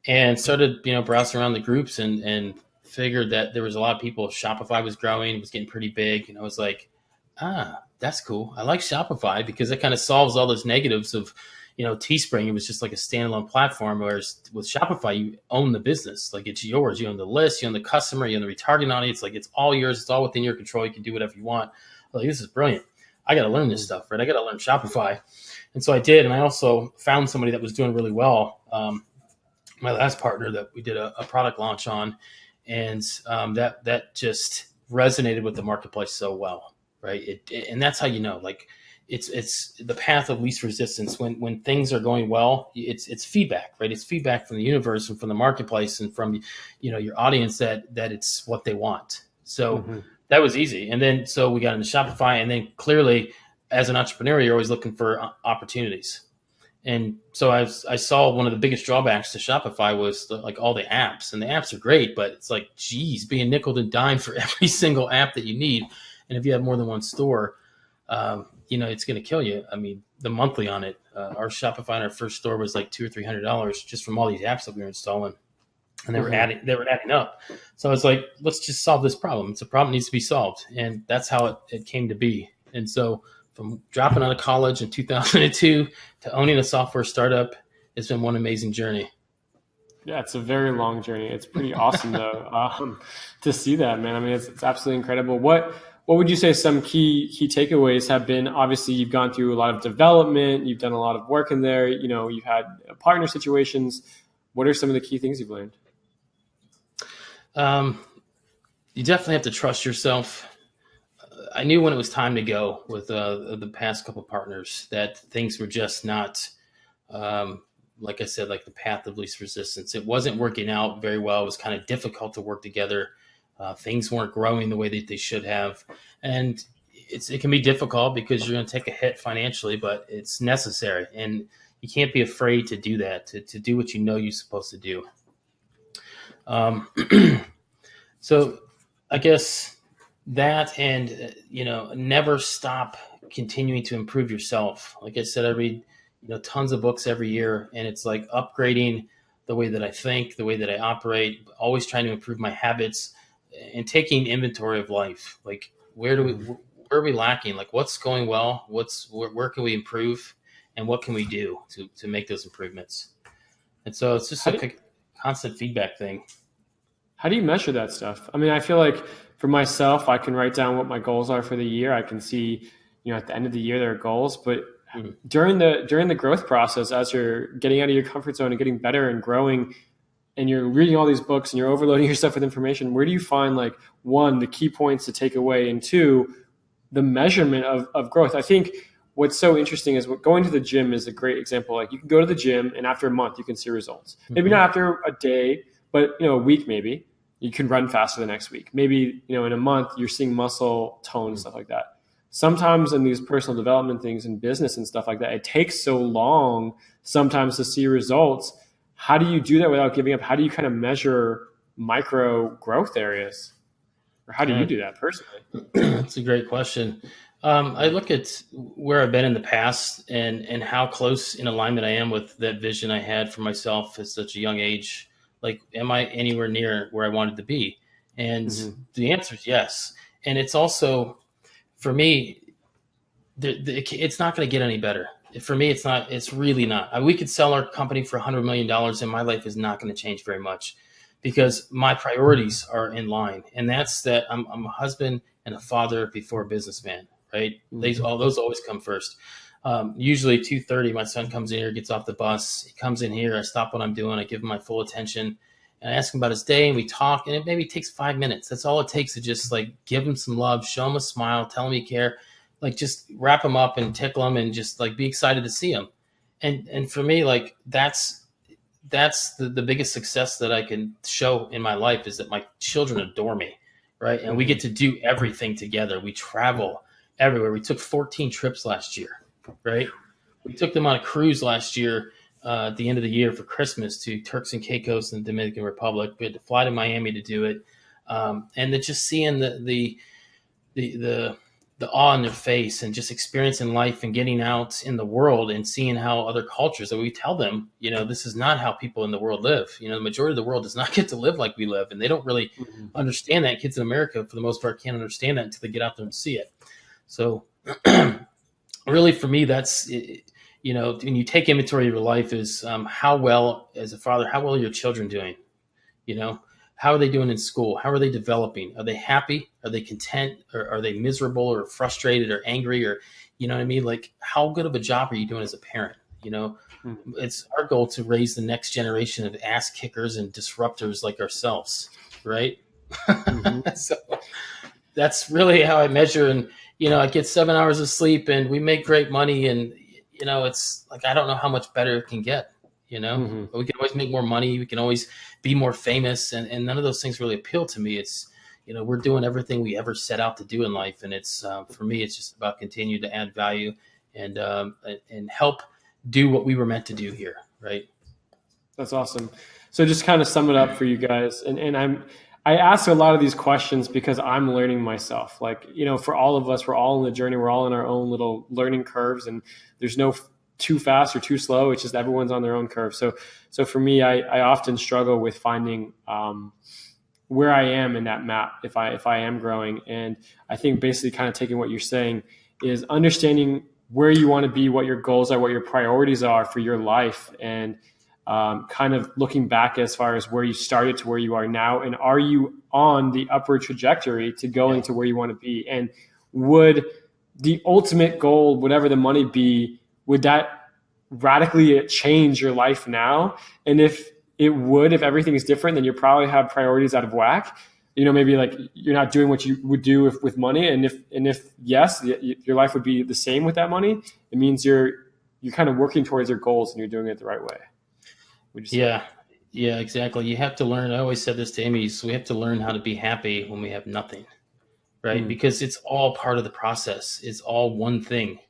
And started, browsing around the groups and figured that there was a lot of people. Shopify was growing, was getting pretty big. And I was like, that's cool. I like Shopify because it kind of solves all those negatives of, Teespring. It was just like a standalone platform, whereas with Shopify, you own the business. It's yours. You own the list, you own the customer, you own the retargeting audience. It's all yours. It's all within your control. You can do whatever you want. This is brilliant. I got to learn this stuff, right? I got to learn Shopify. And so I did. And I also found somebody that was doing really well. My last partner that we did a product launch on, and that just resonated with the marketplace so well, right? And that's how it's the path of least resistance. When things are going well, it's feedback, right? It's feedback from the universe and from the marketplace and from your audience that it's what they want. So that was easy. And then so we got into Shopify, and then clearly as an entrepreneur, you're always looking for opportunities. And so I saw one of the biggest drawbacks to Shopify was all the apps, and the apps are great, but it's being nickel and dime for every single app that you need. And if you have more than one store, it's going to kill you. I mean, the monthly on it, our Shopify in our first store was $200 or $300 just from all these apps that we were installing, and they were adding up. So I was like, let's just solve this problem. It's a problem that needs to be solved, and that's how it came to be. And so from dropping out of college in 2002 to owning a software startup, it's been one amazing journey. Yeah, it's a very long journey. It's pretty awesome though to see that, man. I mean, it's absolutely incredible. What would you say some key takeaways have been? Obviously, you've gone through a lot of development. You've done a lot of work in there. You've had partner situations. What are some of the key things you've learned? You definitely have to trust yourself. I knew when it was time to go with the past couple of partners that things were just not, like I said, the path of least resistance. It wasn't working out very well. It was kind of difficult to work together. Things weren't growing the way that they should have. And it can be difficult because you're going to take a hit financially, but it's necessary. And you can't be afraid to do that, to do what you're supposed to do. So I guess that, and, never stop continuing to improve yourself. Like I said, I read, tons of books every year, and it's upgrading the way that I think, the way that I operate, always trying to improve my habits and taking inventory of life. Where are we lacking? What's going well? Where can we improve, and what can we do to make those improvements? And so it's just a constant feedback thing. How do you measure that stuff? I mean, I feel like for myself, I can write down what my goals are for the year. I can see, at the end of the year, there are goals, but during the growth process, as you're getting out of your comfort zone and getting better and growing, and you're reading all these books and you're overloading yourself with information, where do you find one, the key points to take away, and two, the measurement of growth? I think what's so interesting is going to the gym is a great example. You can go to the gym and after a month you can see results. Maybe not after a day, but a week maybe. you can run faster the next week. Maybe, in a month you're seeing muscle tone and stuff like that. Sometimes in these personal development things in business and stuff like that, it takes so long sometimes to see results. How do you do that without giving up? How do you kind of measure micro growth areas? Or how do you do that personally? That's a great question. I look at where I've been in the past and how close in alignment I am with that vision I had for myself at such a young age. Like, am I anywhere near where I wanted to be? And the answer is yes. And it's also, for me, it's not going to get any better. For me, it's not. It's really not. We could sell our company for $100 million, and my life is not going to change very much because my priorities are in line. And that's that I'm a husband and a father before a businessman, right? All those always come first. Usually 2:30, my son comes in here, gets off the bus. He comes in here. I stop what I'm doing. I give him my full attention. And I ask him about his day, and we talk. And it maybe takes 5 minutes. That's all it takes to just like give him some love, show him a smile, tell him you care. Like just wrap him up and tickle him and just like be excited to see him. And for me, like that's the biggest success that I can show in my life is that my children adore me, right? And we get to do everything together. We travel everywhere. We took 14 trips last year, right? We took them on a cruise last year at the end of the year for Christmas to Turks and Caicos and the Dominican Republic. We had to fly to Miami to do it. And just seeing the awe in their face and just experiencing life and getting out in the world and seeing how other cultures that we tell them, this is not how people in the world live. The majority of the world does not get to live like we live. And they don't really understand that. Kids in America, for the most part, can't understand that until they get out there and see it. So really for me, that's, when you take inventory of your life is how well, as a father, how well are your children doing? How are they doing in school? How are they developing? Are they happy? Are they content? Or are they miserable or frustrated or angry? Or, you know what I mean? Like, how good of a job are you doing as a parent? It's our goal to raise the next generation of ass kickers and disruptors like ourselves, right? So that's really how I measure. And, I get 7 hours of sleep and we make great money. And, it's like, I don't know how much better it can get. But we can always make more money. We can always be more famous. And none of those things really appeal to me. It's, we're doing everything we ever set out to do in life. And it's, for me, it's just about continue to add value and help do what we were meant to do here. Right. That's awesome. So just kind of sum it up for you guys. And I ask a lot of these questions because I'm learning myself. Like, for all of us, we're all in the journey. We're all in our own little learning curves, and there's no too fast or too slow. It's just everyone's on their own curve. So for me, I often struggle with finding where I am in that map if I am growing. And I think basically kind of taking what you're saying is understanding where you want to be, what your goals are, what your priorities are for your life, and kind of looking back as far as where you started to where you are now. And are you on the upward trajectory to going to where you want to be? And would the ultimate goal, whatever the money be, would that radically change your life now? And if it would, if everything is different, then you probably have priorities out of whack. Maybe like you're not doing what you would do with money. And if yes, your life would be the same with that money, it means you're kind of working towards your goals and you're doing it the right way. Yeah, exactly. You have to learn. I always said this to Amy. So we have to learn how to be happy when we have nothing, right? Because it's all part of the process. It's all one thing,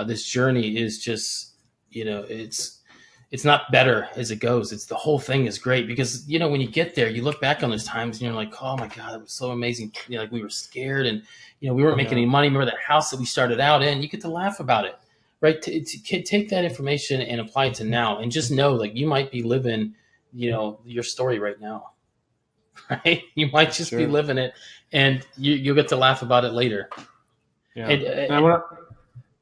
This journey is just, it's not better as it goes. It's the whole thing is great because, when you get there, you look back on those times and you're like, oh my God, it was so amazing. Like we were scared and, we weren't making any money. Remember that house that we started out in? You get to laugh about it, right? To take that information and apply it to now and just know like you might be living, your story right now, right? You might just be living it and you'll get to laugh about it later. Yeah. And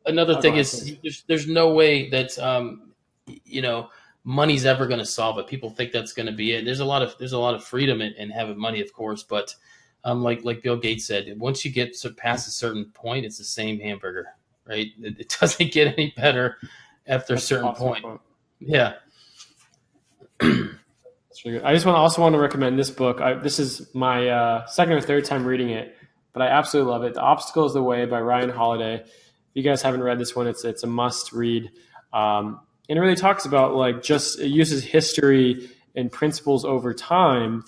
another thing is there's no way that, money's ever going to solve it. People think that's going to be it. There's a lot of freedom in having money, of course, but like Bill Gates said, once you get past a certain point, it's the same hamburger, right? It doesn't get any better after a certain point. Yeah. That's really good. I just also want to recommend this book. This is my second or third time reading it, but I absolutely love it. The Obstacle is the Way by Ryan Holiday. If you guys haven't read this one, it's a must read. And it really talks about it uses history and principles over time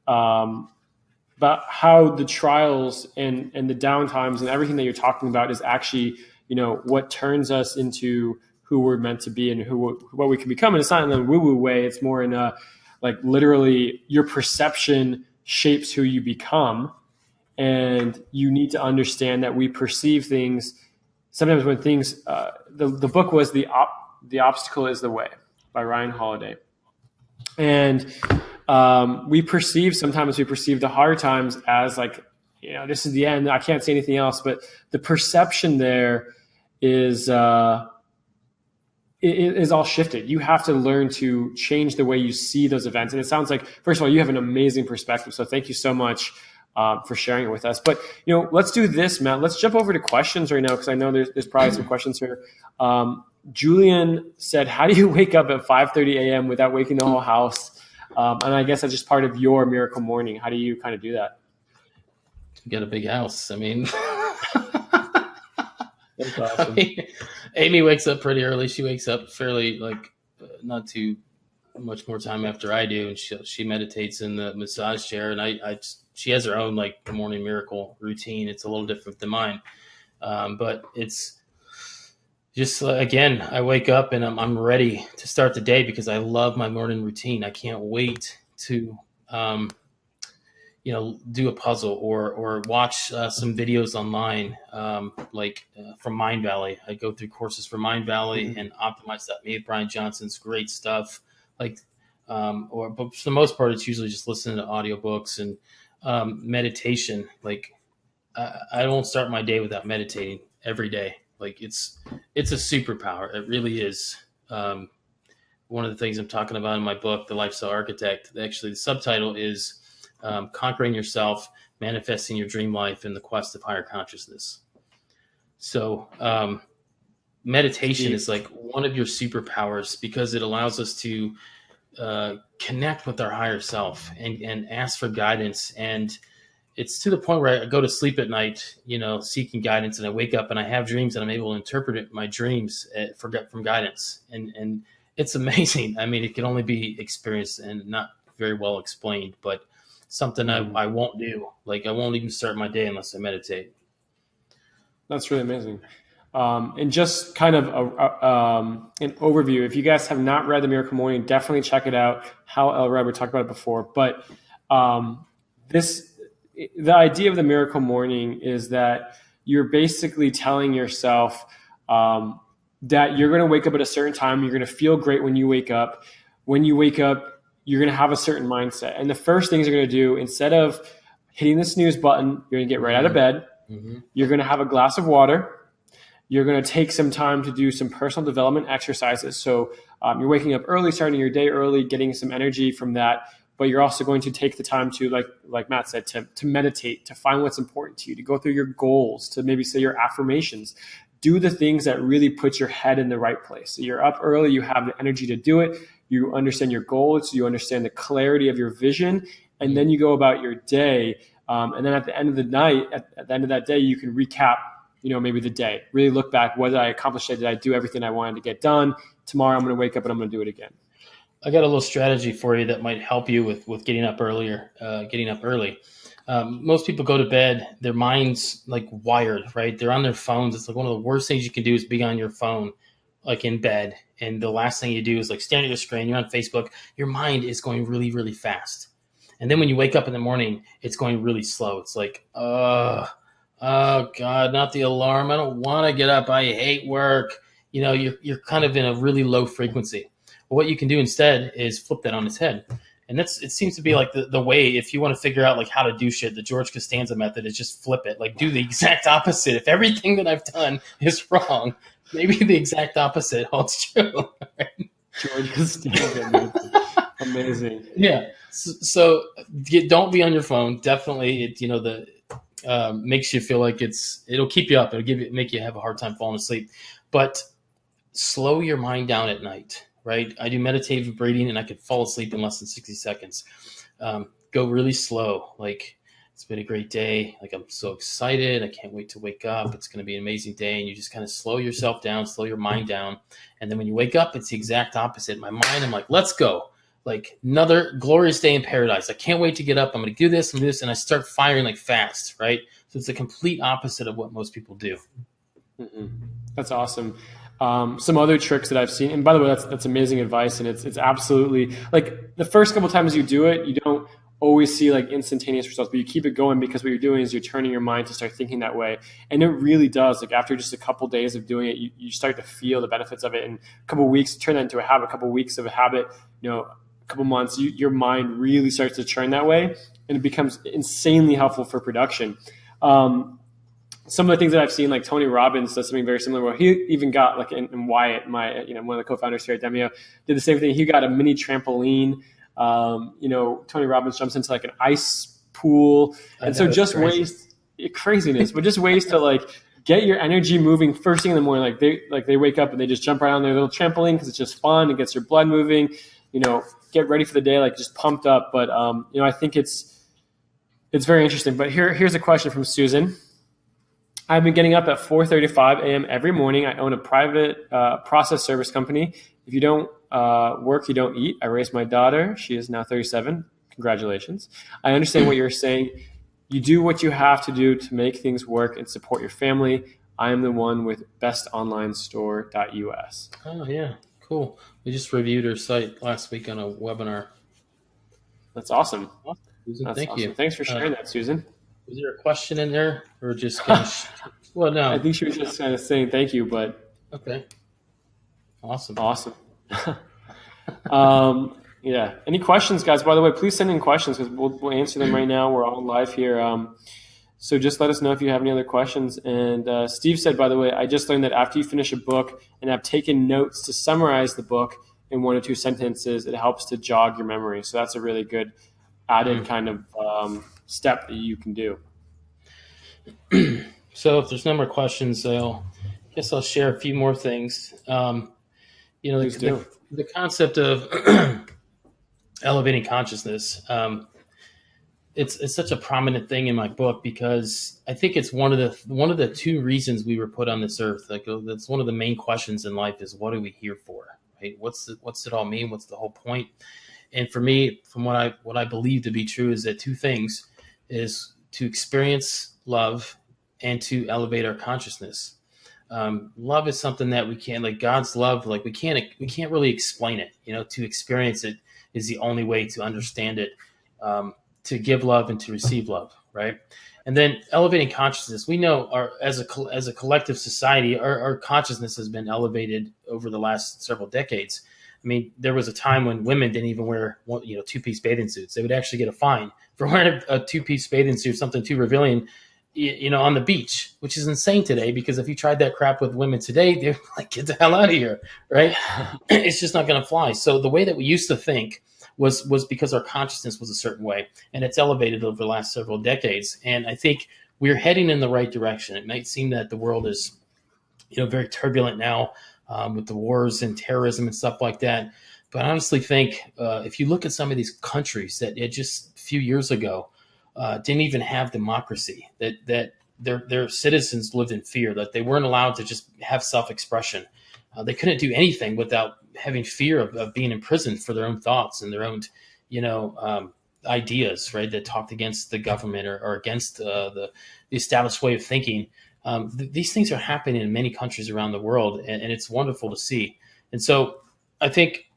about how the trials and the downtimes and everything that you're talking about is actually, what turns us into who we're meant to be and what we can become. And it's not in a woo-woo way. It's more in a, like, literally your perception shapes who you become. And you need to understand that we perceive things sometimes when things, the book was The Obstacle is the Way by Ryan Holiday. And sometimes we perceive the hard times as like, this is the end. I can't say anything else. But the perception there is all shifted. You have to learn to change the way you see those events. And it sounds like, first of all, you have an amazing perspective. So thank you so much for sharing it with us. But, let's do this, Matt. Let's jump over to questions right now, because I know there's probably some questions here. Julian said, how do you wake up at 5:30 a.m. without waking the whole house? And I guess that's just part of your miracle morning. How do you kind of do that? You got a big house. I mean, that's awesome. Amy wakes up pretty early. She wakes up fairly, not too much more time after I do. And she meditates in the massage chair. And she has her own, like, the morning miracle routine. It's a little different than mine. But it's just, again, I wake up and I'm ready to start the day because I love my morning routine. I can't wait to, do a puzzle or watch some videos online, from Mind Valley. I go through courses for Mind Valley and Optimize That. Me with Brian Johnson's great stuff. But for the most part, it's usually just listening to audiobooks and meditation. Like, I don't start my day without meditating every day. Like, it's a superpower. It really is. One of the things I'm talking about in my book, The Lifestyle Architect, actually the subtitle is Conquering Yourself, Manifesting Your Dream Life in the Quest of Higher Consciousness. So meditation is like one of your superpowers because it allows us to connect with our higher self and ask for guidance. And it's to the point where I go to sleep at night, seeking guidance, and I wake up and I have dreams and I'm able to interpret my dreams from guidance. And it's amazing. I mean, it can only be experienced and not very well explained, but something I won't do. Like, I won't even start my day unless I meditate. That's really amazing. And just kind of an overview. If you guys have not read The Miracle Morning, definitely check it out. Hal Elrod, we talked about it before. But the idea of The Miracle Morning is that you're basically telling yourself that you're going to wake up at a certain time. You're going to feel great when you wake up. When you wake up, you're going to have a certain mindset. And the first things you're going to do, instead of hitting the snooze button, you're going to get right out of bed. Mm-hmm. You're going to have a glass of water. You're going to take some time to do some personal development exercises. So you're waking up early, starting your day early, getting some energy from that. But you're also going to take the time to, like Matt said, to meditate, to find what's important to you, to go through your goals, to maybe say your affirmations. Do the things that really put your head in the right place. So you're up early, you have the energy to do it. You understand your goals, you understand the clarity of your vision, and then you go about your day. And then at the end of the night, at the end of that day, you can recap, maybe the day. Really look back. What did I accomplish today? Did I do everything I wanted to get done? Tomorrow, I'm going to wake up and I'm going to do it again. I got a little strategy for you that might help you with getting up early. Most people go to bed, their mind's like wired, right? They're on their phones. It's like one of the worst things you can do is be on your phone, like in bed. And the last thing you do is like stand at your screen, you're on Facebook, your mind is going really, really fast. And then when you wake up in the morning, it's going really slow. It's like, oh God, not the alarm. I don't want to get up. I hate work. You're kind of in a really low frequency. But what you can do instead is flip that on its head. And it seems to be like the way, if you want to figure out like how to do shit, the George Costanza method is just flip it, like do the exact opposite. If everything that I've done is wrong, maybe the exact opposite holds true. Right? George Costanza. Amazing. Yeah. So don't be on your phone. Definitely, it makes you feel like it'll keep you up. It'll make you have a hard time falling asleep. But slow your mind down at night. Right? I do meditative breathing and I could fall asleep in less than 60 seconds. Go really slow. Like, it's been a great day. Like, I'm so excited. I can't wait to wake up. It's going to be an amazing day. And you just kind of slow yourself down, slow your mind down. And then when you wake up, it's the exact opposite. My mind, I'm like, let's go. like another glorious day in paradise. I can't wait to get up. I'm going to do this and this. And I start firing like fast, right? So it's the complete opposite of what most people do. Mm-hmm. That's awesome. Some other tricks that I've seen, and by the way, that's amazing advice, and it's absolutely like the first couple times you do it, you don't always see like instantaneous results, but you keep it going because what you're doing is you're turning your mind to start thinking that way, and it really does. Like after just a couple days of doing it, you start to feel the benefits of it, and a couple weeks turn that into a habit. A couple weeks of a habit, a couple months, your mind really starts to churn that way, and it becomes insanely helpful for production. Some of the things that I've seen, like Tony Robbins does something very similar. Where he even got like, and Wyatt, one of the co-founders here at Demio, did the same thing. He got a mini trampoline. Tony Robbins jumps into like an ice pool, and so just craziness, but just ways to like get your energy moving first thing in the morning. Like they wake up and they just jump right on their little trampoline because it's just fun. It gets your blood moving. Get ready for the day, like just pumped up. But I think it's very interesting. But here's a question from Susan. I've been getting up at 4:35 a.m. every morning. I own a private process service company. If you don't work, you don't eat. I raised my daughter. She is now 37. Congratulations. I understand what you're saying. You do what you have to do to make things work and support your family. I am the one with bestonlinestore.us. Oh, yeah. Cool. We just reviewed her site last week on a webinar. That's awesome. Susan, That's thank awesome. you. Thanks for sharing that, Susan. Was there a question in there, or just kind of well, no. I think she was just kind of saying thank you, but okay, awesome. Yeah. Any questions, guys? By the way, please send in questions because we'll answer them right now. We're all live here. So just let us know if you have any other questions. And Steve said, by the way, I just learned that after you finish a book and have taken notes to summarize the book in 1 or 2 sentences, it helps to jog your memory. So that's a really good added kind of step that you can do. So if there's no more questions, I'll share a few more things. The concept of elevating consciousness, it's such a prominent thing in my book because I think it's one of the 2 reasons we were put on this earth. Like that's one of the main questions in life is what are we here for? Right? What's it all mean? What's the whole point? And for me, from what I believe to be true is that 2 things is to experience love and to elevate our consciousness. Love is something that we can't, like God's love, like we can't really explain it. To experience it is the only way to understand it, to give love and to receive love, right? And then elevating consciousness. We know as a collective society, our consciousness has been elevated over the last several decades. I mean, there was a time when women didn't even wear 2-piece bathing suits. They would actually get a fine for wearing a 2-piece bathing suit, something too revealing, on the beach, which is insane today because if you tried that crap with women today, they're like, get the hell out of here, right? It's just not going to fly. So the way that we used to think was because our consciousness was a certain way, and it's elevated over the last several decades. And I think we're heading in the right direction. It might seem that the world is, very turbulent now with the wars and terrorism and stuff like that. But I honestly think if you look at some of these countries that just a few years ago didn't even have democracy, that their citizens lived in fear, that they weren't allowed to just have self-expression. They couldn't do anything without having fear of being imprisoned for their own thoughts and their own, ideas, right, that talked against the government or against the established way of thinking. These things are happening in many countries around the world, and it's wonderful to see. And so I think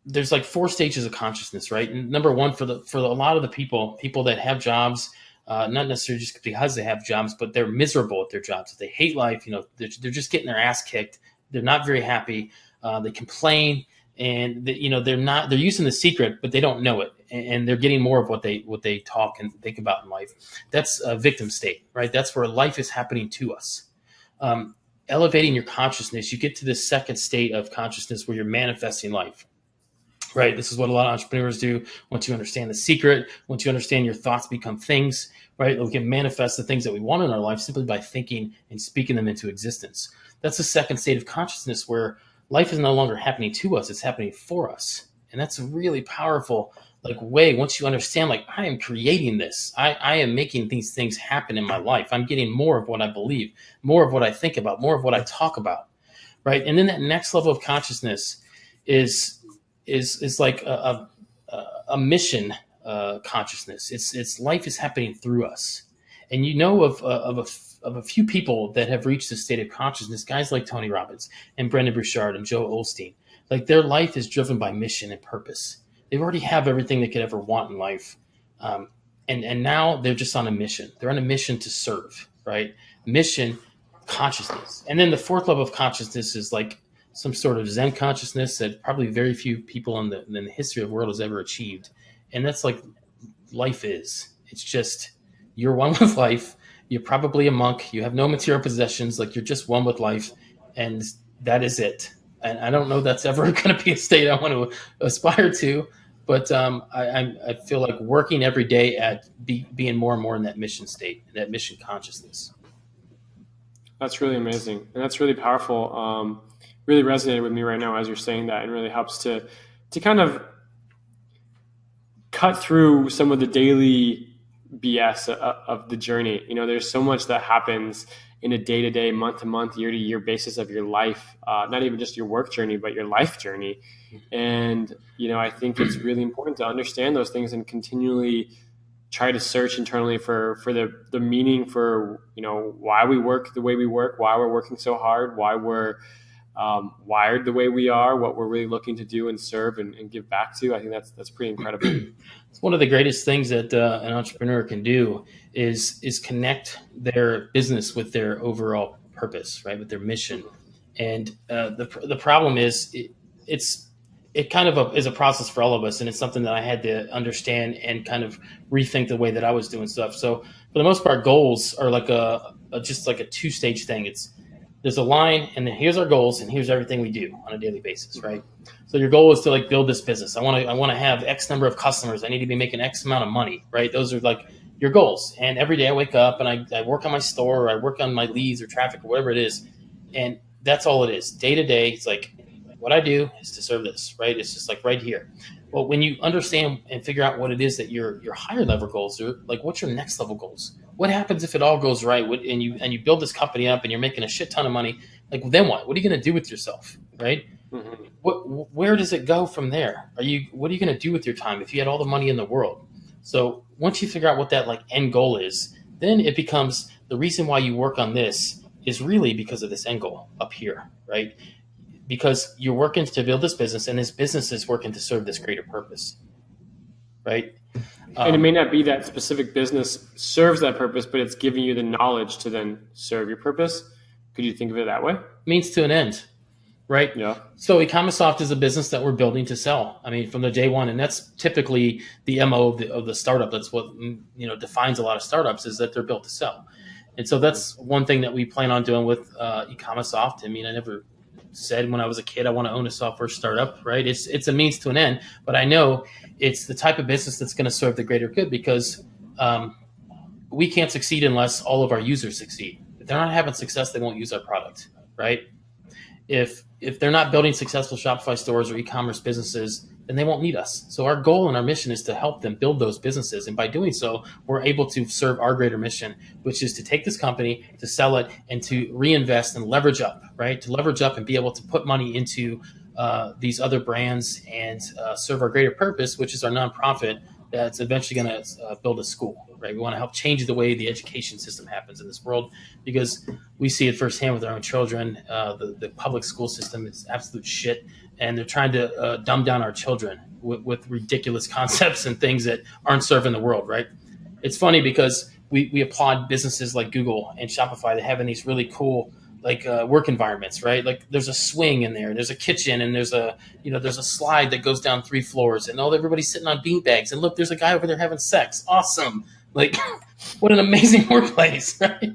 there's like 4 stages of consciousness, right? And number 1, for a lot of the people that have jobs, not necessarily just because they have jobs, but they're miserable at their jobs. They hate life. They're just getting their ass kicked. They're not very happy. They complain, and they're using the secret, but they don't know it, and they're getting more of what they talk and think about in life. That's a victim state, right? That's where life is happening to us. Elevating your consciousness, you get to this second state of consciousness where you're manifesting life. Right. This is what a lot of entrepreneurs do. Once you understand the secret, once you understand your thoughts become things, right? We can manifest the things that we want in our life simply by thinking and speaking them into existence. That's the second state of consciousness where life is no longer happening to us. It's happening for us. And that's a really powerful way. Once you understand, I am creating this. I am making these things happen in my life. I'm getting more of what I believe, more of what I think about, more of what I talk about. Right. And then that next level of consciousness is like a mission consciousness. It's life is happening through us, and you know of a few people that have reached this state of consciousness. Guys like Tony Robbins and Brendan Burchard and Joe Osteen, like their life is driven by mission and purpose. They already have everything they could ever want in life, and now they're just on a mission. They're on a mission to serve, right? Mission consciousness, and then the fourth level of consciousness is like some sort of Zen consciousness that probably very few people in the history of the world has ever achieved. And that's like life is. It's just you're one with life. You're probably a monk. You have no material possessions. Like you're just one with life, and that is it. And I don't know that's ever going to be a state I want to aspire to, but I feel like working every day at being more and more in that mission state, that mission consciousness. That's really amazing, and that's really powerful. Really resonated with me right now as you're saying that, and really helps to kind of cut through some of the daily BS of the journey. You know, there's so much that happens in a day-to-day, month-to-month, year-to-year basis of your life, not even just your work journey, but your life journey. And, you know, I think it's really important to understand those things and continually try to search internally for the meaning for, you know, why we work the way we work, why we're working so hard, why we're wired the way we are, what we're really looking to do and serve and give back to. I think that's pretty incredible. It's one of the greatest things that an entrepreneur can do is connect their business with their overall purpose, right? With their mission. And the problem is it kind of is a process for all of us. And it's something that I had to understand and kind of rethink the way that I was doing stuff. So for the most part, goals are like just like a two-stage thing. There's a line, and then here's our goals, and here's everything we do on a daily basis, right? So your goal is to like build this business. I want to have X number of customers. I need to be making X amount of money, right? Those are like your goals. And every day I wake up and I work on my store, or I work on my leads or traffic or whatever it is, and that's all it is. Day to day, it's like what I do is to serve this, right? It's just like right here. Well, when you understand and figure out what it is that your higher level goals are, like what's your next level goals? What happens if it all goes right and you build this company up and you're making a shit ton of money? Like then what? What are you going to do with yourself, right? Mm-hmm. Where does it go from there? What are you going to do with your time if you had all the money in the world? So once you figure out what that like end goal is, then it becomes the reason why you work on this is really because of this end goal up here, right? Because you're working to build this business, and this business is working to serve this greater purpose, right? And it may not be that specific business serves that purpose, but it's giving you the knowledge to then serve your purpose. Could you think of it that way? Means to an end, right? Yeah. So Ecomisoft is a business that we're building to sell. I mean, from the day one, and that's typically the MO of the startup. That's what defines a lot of startups, is that they're built to sell. And so that's one thing that we plan on doing with Ecomisoft. I mean, I never said when I was a kid I want to own a software startup, right? It's a means to an end, but I know it's the type of business that's going to serve the greater good, because we can't succeed unless all of our users succeed. If they're not having success, they won't use our product, right? If they're not building successful Shopify stores or e-commerce businesses, then they won't need us. So our goal and our mission is to help them build those businesses. And by doing so, we're able to serve our greater mission, which is to take this company, to sell it, and to reinvest and leverage up, right? To leverage up and be able to put money into these other brands and serve our greater purpose, which is our nonprofit that's eventually going to build a school, right? We want to help change the way the education system happens in this world, because we see it firsthand with our own children. The public school system is absolute shit, and they're trying to dumb down our children with ridiculous concepts and things that aren't serving the world, right? It's funny because we applaud businesses like Google and Shopify that having these really cool work environments, right? Like there's a swing in there, there's a kitchen, and there's a slide that goes down 3 floors, and everybody's sitting on beanbags, and look, there's a guy over there having sex. Awesome. Like what an amazing workplace, right?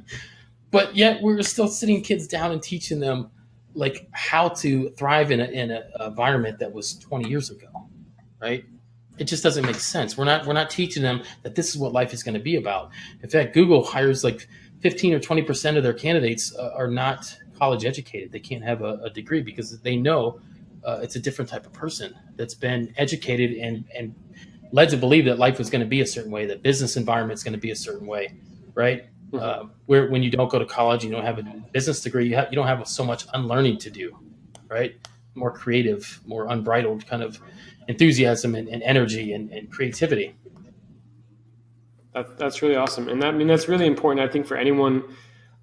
But yet we're still sitting kids down and teaching them like how to thrive in an environment that was 20 years ago, right? It just doesn't make sense. We're not teaching them that this is what life is going to be about. In fact, Google hires like 15 or 20% of their candidates are not college educated. They can't have a degree, because they know it's a different type of person that's been educated and led to believe that life was going to be a certain way, that business environment is going to be a certain way, right? Mm-hmm. Where when you don't go to college, you don't have a business degree, you don't have so much unlearning to do, right? more creative, more unbridled kind of enthusiasm and energy and creativity. That's really awesome. And that's really important, I think, for anyone.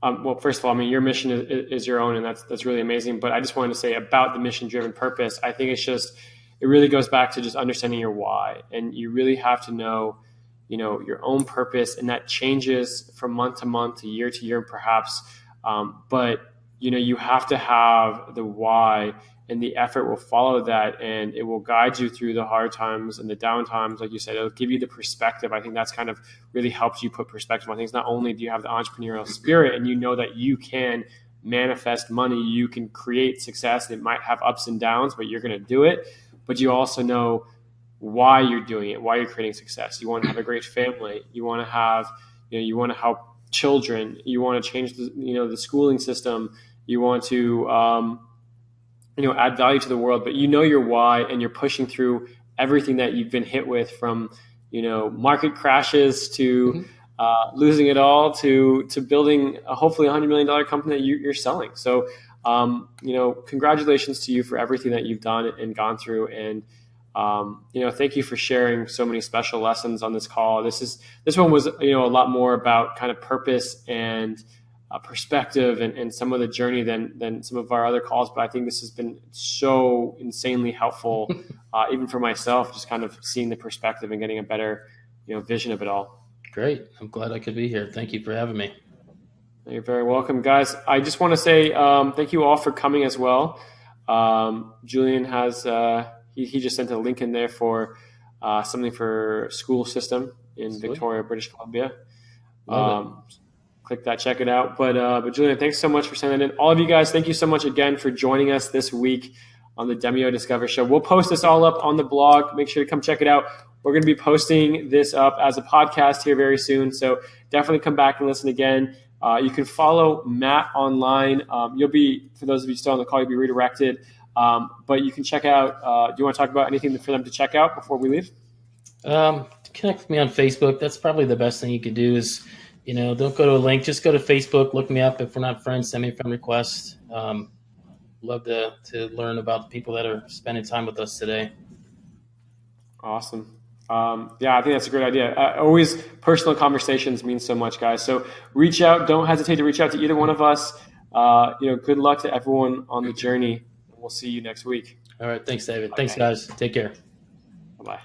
Well, first of all, your mission is your own, and that's really amazing. But I just wanted to say about the mission-driven purpose. I think it really goes back to just understanding your why, and you really have to know, your own purpose, and that changes from month to month, to year, perhaps. But you have to have the why, and the effort will follow that, and it will guide you through the hard times and the down times. Like you said, it'll give you the perspective. I think that's kind of really helps you put perspective on things. Not only do you have the entrepreneurial spirit and you know that you can manifest money, you can create success. It might have ups and downs, but you're going to do it. But you also know why you're doing it, why you're creating success. You want to have a great family. You want to have, you want to help children. You want to change the schooling system. You want to, add value to the world, but your why, and you're pushing through everything that you've been hit with, from, market crashes to losing it all to building hopefully $100 million company that you're selling. So, congratulations to you for everything that you've done and gone through. And, thank you for sharing so many special lessons on this call. This one was, a lot more about kind of purpose and perspective and some of the journey than some of our other calls. But I think this has been so insanely helpful, even for myself, just kind of seeing the perspective and getting a better, vision of it all. Great. I'm glad I could be here. Thank you for having me. You're very welcome, guys. I just want to say thank you all for coming as well. Julian has he just sent a link in there for something for school system in Sweet. Victoria, British Columbia. Click that, check it out. But Julian, thanks so much for sending it in. All of you guys, thank you so much again for joining us this week on the Demio Discover Show. We'll post this all up on the blog. Make sure to come check it out. We're going to be posting this up as a podcast here very soon, so definitely come back and listen again. You can follow Matt online. You'll be, for those of you still on the call, you'll be redirected. But you can check out, do you want to talk about anything for them to check out before we leave? Connect with me on Facebook. That's probably the best thing you could do is, don't go to a link. Just go to Facebook, look me up. If we're not friends, send me a friend request. Love to learn about the people that are spending time with us today. Awesome. I think that's a great idea. Always personal conversations mean so much, guys. So reach out. Don't hesitate to reach out to either one of us. Good luck to everyone on the journey. We'll see you next week. All right. Thanks, David. Okay. Thanks, guys. Take care. Bye-bye.